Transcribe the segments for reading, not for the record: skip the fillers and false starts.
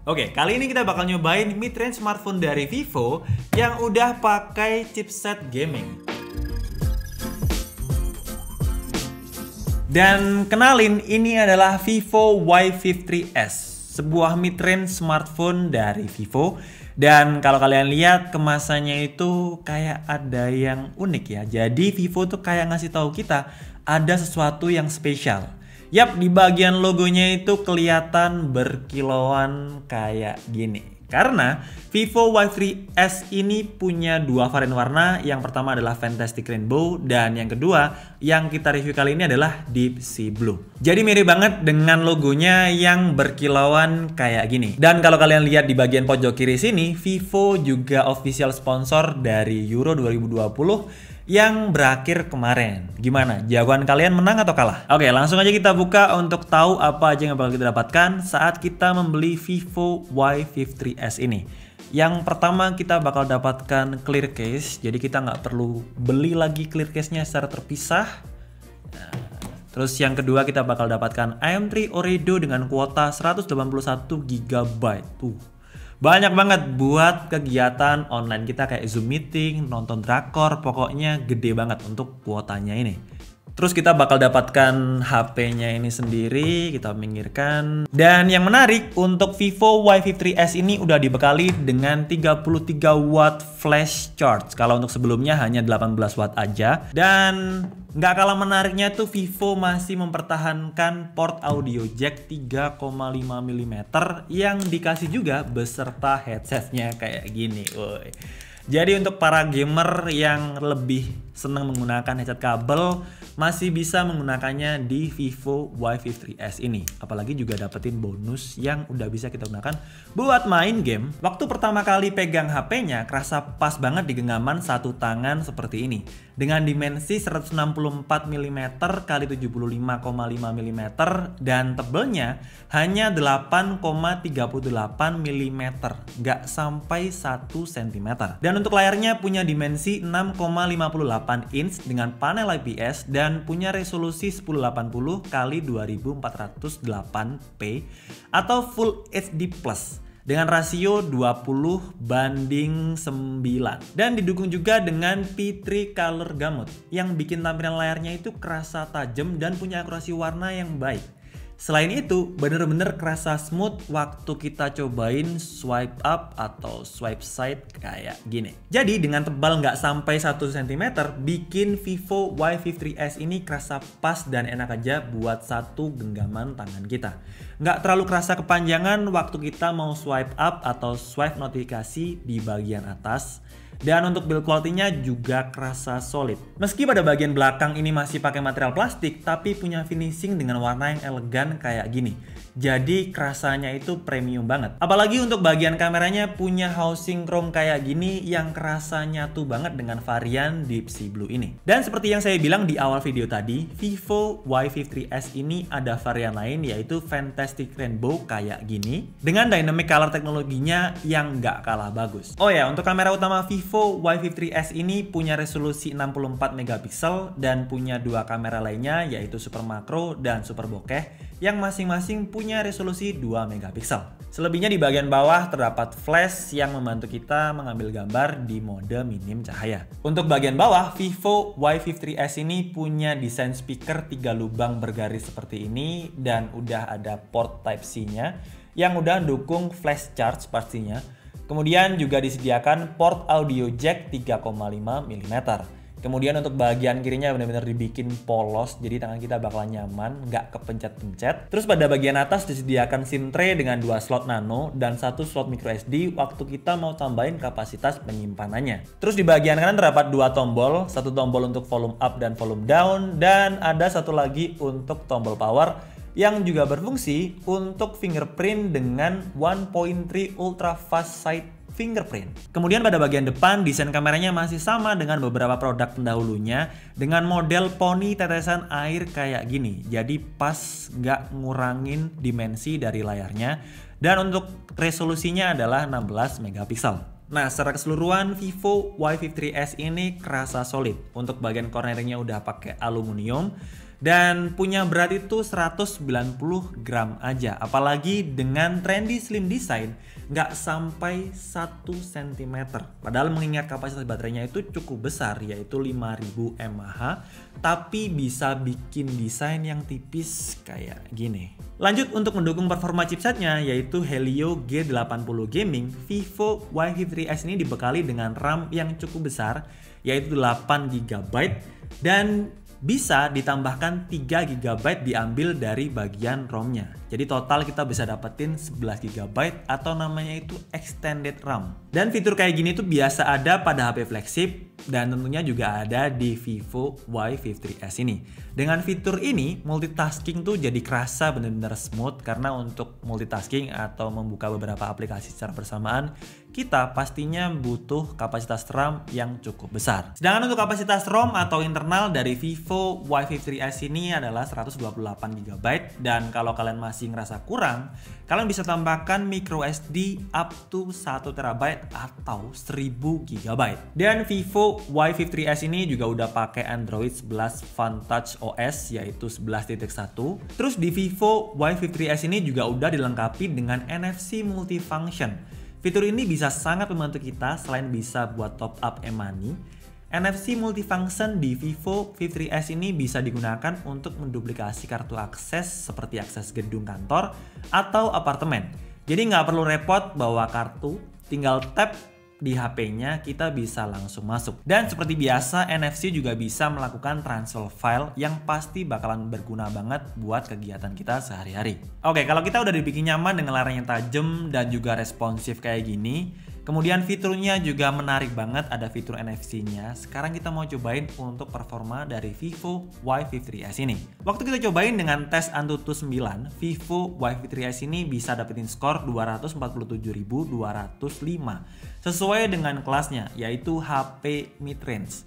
Oke, kali ini kita bakal nyobain mid-range smartphone dari Vivo yang udah pakai chipset gaming. Dan kenalin, ini adalah Vivo Y53s, sebuah mid-range smartphone dari Vivo. Dan kalau kalian lihat kemasannya itu kayak ada yang unik ya. Jadi Vivo tuh kayak ngasih tahu kita ada sesuatu yang spesial. Yap, di bagian logonya itu kelihatan berkilauan kayak gini. Karena Vivo Y3s ini punya dua varian warna. Yang pertama adalah Fantastic Rainbow, dan yang kedua yang kita review kali ini adalah Deep Sea Blue. Jadi mirip banget dengan logonya yang berkilauan kayak gini. Dan kalau kalian lihat di bagian pojok kiri sini, Vivo juga official sponsor dari Euro 2020 yang berakhir kemarin. Gimana? Jagoan kalian menang atau kalah? Oke, langsung aja kita buka untuk tahu apa aja yang bakal kita dapatkan saat kita membeli Vivo Y53s ini. Yang pertama kita bakal dapatkan clear case, jadi kita nggak perlu beli lagi clear case-nya secara terpisah. Nah, terus yang kedua kita bakal dapatkan AM3 Ooredoo dengan kuota 181 GB. Banyak banget buat kegiatan online kita kayak Zoom meeting, nonton drakor, pokoknya gede banget untuk kuotanya ini. Terus kita bakal dapatkan HP-nya ini sendiri, kita pinggirkan. Dan yang menarik, untuk Vivo Y53s ini udah dibekali dengan 33 watt flash charge. Kalau untuk sebelumnya hanya 18 watt aja. Dan nggak kalah menariknya tuh Vivo masih mempertahankan port audio jack 3,5 mm yang dikasih juga beserta headsetnya kayak gini. Woy. Jadi untuk para gamer yang lebih senang menggunakan headset kabel masih bisa menggunakannya di Vivo Y53s ini. Apalagi juga dapetin bonus yang udah bisa kita gunakan buat main game. Waktu pertama kali pegang HP-nya kerasa pas banget di genggaman satu tangan seperti ini. Dengan dimensi 164 mm x 75,5 mm dan tebelnya hanya 8,38 mm, nggak sampai 1 cm. Dan untuk layarnya punya dimensi 6,58 inch dengan panel IPS dan punya resolusi 1080 x 2408p atau Full HD Plus dengan rasio 20:9 dan didukung juga dengan P3 Color Gamut yang bikin tampilan layarnya itu kerasa tajam dan punya akurasi warna yang baik. Selain itu, bener-bener kerasa smooth waktu kita cobain swipe up atau swipe side kayak gini. Jadi dengan tebal nggak sampai 1 cm, bikin Vivo Y53s ini kerasa pas dan enak aja buat satu genggaman tangan kita. Nggak terlalu kerasa kepanjangan waktu kita mau swipe up atau swipe notifikasi di bagian atas. Dan untuk build quality-nya juga kerasa solid. Meski pada bagian belakang ini masih pakai material plastik, tapi punya finishing dengan warna yang elegan kayak gini. Jadi kerasanya itu premium banget. Apalagi untuk bagian kameranya punya housing chrome kayak gini yang kerasa nyatu banget dengan varian Deep Sea Blue ini. Dan seperti yang saya bilang di awal video tadi, Vivo Y53s ini ada varian lain yaitu Fantastic Rainbow kayak gini. Dengan dynamic color teknologinya yang nggak kalah bagus. Oh ya, untuk kamera utama Vivo Y53s ini punya resolusi 64 MP dan punya dua kamera lainnya yaitu super makro dan super bokeh yang masing-masing punya resolusi 2 MP. Selebihnya di bagian bawah terdapat flash yang membantu kita mengambil gambar di mode minim cahaya. Untuk bagian bawah, Vivo Y53s ini punya desain speaker 3 lubang bergaris seperti ini dan udah ada port Type-C-nya yang udah dukung flash charge pastinya. Kemudian juga disediakan port audio jack 3,5 mm. Kemudian untuk bagian kirinya benar-benar dibikin polos, jadi tangan kita bakal nyaman, nggak kepencet-pencet. Terus pada bagian atas disediakan SIM tray dengan 2 slot nano dan 1 slot micro SD waktu kita mau tambahin kapasitas penyimpanannya. Terus di bagian kanan terdapat 2 tombol, satu tombol untuk volume up dan volume down, dan ada satu lagi untuk tombol power yang juga berfungsi untuk fingerprint dengan 1.3 ultra fast sight fingerprint. Kemudian pada bagian depan desain kameranya masih sama dengan beberapa produk pendahulunya dengan model poni tetesan air kayak gini. Jadi pas nggak ngurangin dimensi dari layarnya dan untuk resolusinya adalah 16 MP. Nah, secara keseluruhan Vivo Y53s ini kerasa solid. Untuk bagian corneringnya udah pakai aluminium Dan punya berat itu 190 gram aja. Apalagi dengan trendy slim design nggak sampai 1 cm. Padahal mengingat kapasitas baterainya itu cukup besar, yaitu 5000 mAh, tapi bisa bikin desain yang tipis kayak gini. Lanjut untuk mendukung performa chipsetnya, yaitu Helio G80 Gaming, Vivo Y53s ini dibekali dengan RAM yang cukup besar, yaitu 8 GB, dan bisa ditambahkan 3 GB diambil dari bagian ROM-nya. Jadi total kita bisa dapetin 11 GB atau namanya itu extended RAM. Dan fitur kayak gini tuh biasa ada pada HP flagship dan tentunya juga ada di Vivo Y53s ini. Dengan fitur ini, multitasking tuh jadi kerasa bener-bener smooth karena untuk multitasking atau membuka beberapa aplikasi secara bersamaan, kita pastinya butuh kapasitas RAM yang cukup besar. Sedangkan untuk kapasitas ROM atau internal dari Vivo Y53s ini adalah 128 GB, dan kalau kalian masih ngerasa kurang, kalian bisa tambahkan micro SD up to 1 TB atau 1000 GB. Dan Vivo Y53s ini juga udah pakai Android 11 Fun Touch OS yaitu 11.1. Terus di Vivo Y53s ini juga udah dilengkapi dengan NFC multifunction. Fitur ini bisa sangat membantu kita selain bisa buat top up e-money. NFC multifunction di Vivo V3s ini bisa digunakan untuk menduplikasi kartu akses seperti akses gedung kantor atau apartemen. Jadi nggak perlu repot bawa kartu, tinggal tap di HP-nya kita bisa langsung masuk. Dan seperti biasa, NFC juga bisa melakukan transfer file yang pasti bakalan berguna banget buat kegiatan kita sehari-hari. Oke, kalau kita udah dibikin nyaman dengan layar yang tajam dan juga responsif kayak gini, kemudian fiturnya juga menarik banget, ada fitur NFC-nya. Sekarang kita mau cobain untuk performa dari Vivo Y53s ini. Waktu kita cobain dengan tes Antutu 9, Vivo Y53s ini bisa dapetin skor 247.205 sesuai dengan kelasnya, yaitu HP mid-range.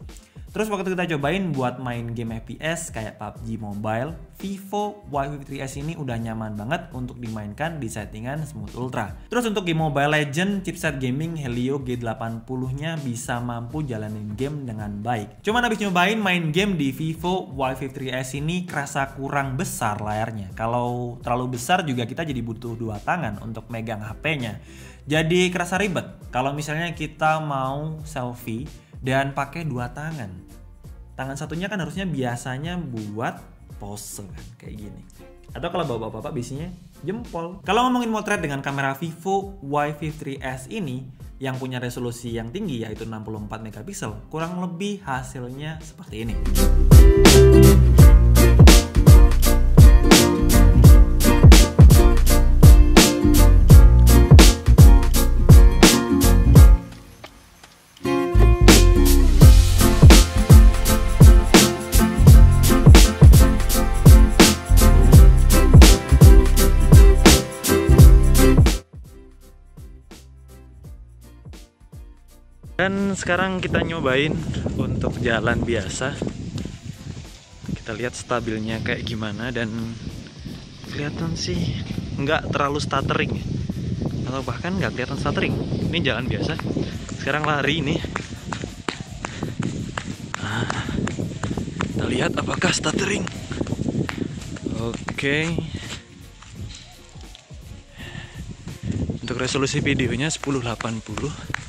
Terus waktu kita cobain buat main game FPS kayak PUBG Mobile, Vivo Y53s ini udah nyaman banget untuk dimainkan di settingan Smooth Ultra. Terus untuk game Mobile Legends, chipset gaming Helio G80-nya bisa mampu jalanin game dengan baik. Cuman habis nyobain main game di Vivo Y53s ini kerasa kurang besar layarnya. Kalau terlalu besar juga kita jadi butuh 2 tangan untuk megang HP-nya. Jadi kerasa ribet kalau misalnya kita mau selfie dan pakai 2 tangan. Tangan satunya kan harusnya biasanya buat pose kan, kayak gini. Atau kalau bapak-bapak biasanya jempol. Kalau ngomongin motret dengan kamera Vivo Y53s ini yang punya resolusi yang tinggi yaitu 64 megapiksel, kurang lebih hasilnya seperti ini. Dan sekarang kita nyobain untuk jalan biasa. Kita lihat stabilnya kayak gimana, dan kelihatan sih nggak terlalu stuttering, atau bahkan nggak kelihatan stuttering. Ini jalan biasa. Sekarang lari ini. Kita lihat apakah stuttering. Oke. Untuk resolusi videonya 1080.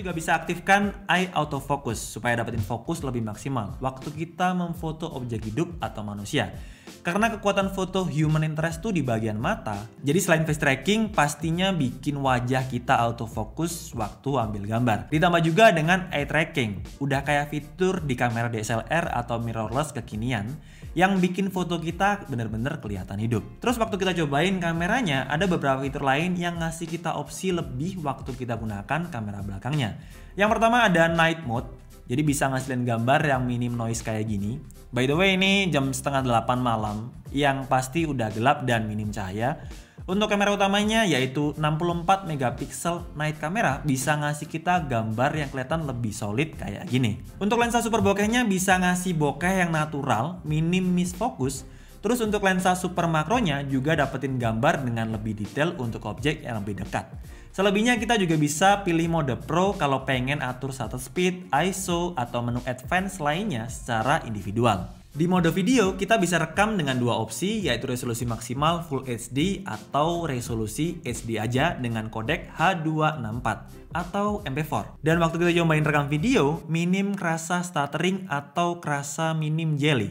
Juga bisa aktifkan eye autofocus supaya dapetin fokus lebih maksimal waktu kita memfoto objek hidup atau manusia. Karena kekuatan foto human interest tuh di bagian mata, jadi selain face tracking pastinya bikin wajah kita autofocus waktu ambil gambar. Ditambah juga dengan eye tracking, udah kayak fitur di kamera DSLR atau mirrorless kekinian yang bikin foto kita bener-bener kelihatan hidup. Terus waktu kita cobain kameranya, ada beberapa fitur lain yang ngasih kita opsi lebih waktu kita gunakan kamera belakangnya. Yang pertama ada night mode, jadi bisa ngasilin gambar yang minim noise kayak gini. By the way, ini jam 7:30 malam, yang pasti udah gelap dan minim cahaya. Untuk kamera utamanya yaitu 64 megapiksel night camera bisa ngasih kita gambar yang kelihatan lebih solid kayak gini. Untuk lensa super bokehnya bisa ngasih bokeh yang natural, minim miss focus. Terus untuk lensa super makronya juga dapetin gambar dengan lebih detail untuk objek yang lebih dekat. Selebihnya kita juga bisa pilih mode Pro kalau pengen atur shutter speed, ISO, atau menu advance lainnya secara individual. Di mode video, kita bisa rekam dengan dua opsi, yaitu resolusi maksimal Full HD atau resolusi HD aja dengan kodek H264 atau MP4. Dan waktu kita cobain rekam video, minim kerasa stuttering atau kerasa minim jelly.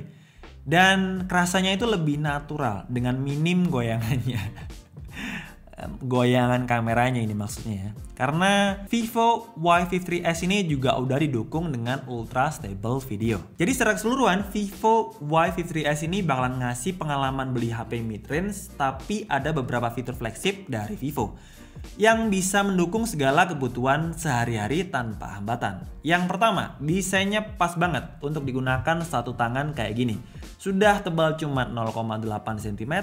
Dan kerasanya itu lebih natural dengan minim goyangannya. Goyangan kameranya ini maksudnya ya. Karena Vivo Y53s ini juga udah didukung dengan ultra stable video. Jadi secara keseluruhan Vivo Y53s ini bakalan ngasih pengalaman beli HP mid-range, tapi ada beberapa fitur flagship dari Vivo yang bisa mendukung segala kebutuhan sehari-hari tanpa hambatan. Yang pertama, desainnya pas banget untuk digunakan satu tangan kayak gini. Sudah tebal cuma 0,8 cm,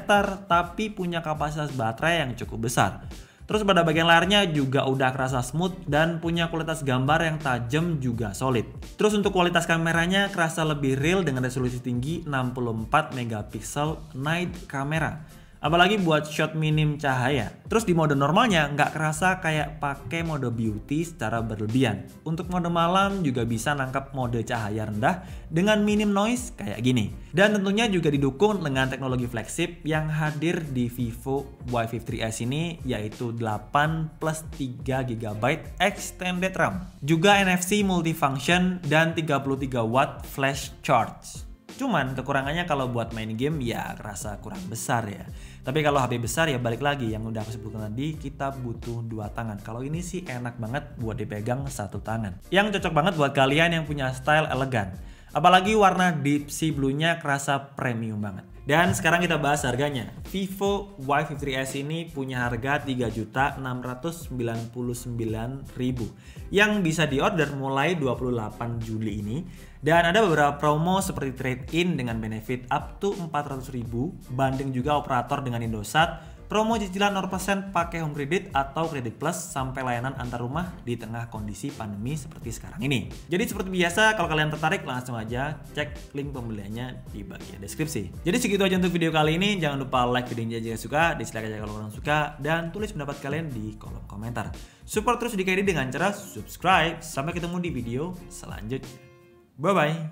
tapi punya kapasitas baterai yang cukup besar. Terus pada bagian layarnya juga udah kerasa smooth dan punya kualitas gambar yang tajam juga solid. Terus untuk kualitas kameranya kerasa lebih real dengan resolusi tinggi 64 megapiksel night camera. Apalagi buat shot minim cahaya. Terus di mode normalnya nggak kerasa kayak pakai mode beauty secara berlebihan. Untuk mode malam juga bisa nangkap mode cahaya rendah dengan minim noise kayak gini. Dan tentunya juga didukung dengan teknologi flagship yang hadir di Vivo Y53s ini, yaitu 8 plus 3 GB extended RAM. Juga NFC multifunction dan 33 watt flash charge. Cuman kekurangannya kalau buat main game ya kerasa kurang besar ya. Tapi kalau HP besar ya balik lagi yang udah aku sebutkan tadi, kita butuh dua tangan. Kalau ini sih enak banget buat dipegang satu tangan. Yang cocok banget buat kalian yang punya style elegan. Apalagi warna deep sea blue-nya kerasa premium banget. Dan sekarang kita bahas harganya. Vivo Y53s ini punya harga 3.699.000 yang bisa diorder mulai 28 Juli ini. Dan ada beberapa promo seperti trade-in dengan benefit up to 400.000, banding juga operator dengan Indosat, promo cicilan 0% pakai home credit atau kredit plus sampai layanan antar rumah di tengah kondisi pandemi seperti sekarang ini. Jadi seperti biasa, kalau kalian tertarik langsung aja cek link pembeliannya di bagian deskripsi. Jadi segitu aja untuk video kali ini. Jangan lupa like videonya jika suka, dislike aja kalau kalian suka, dan tulis pendapat kalian di kolom komentar. Support terus di KD dengan cara subscribe. Sampai ketemu di video selanjutnya. Bye-bye.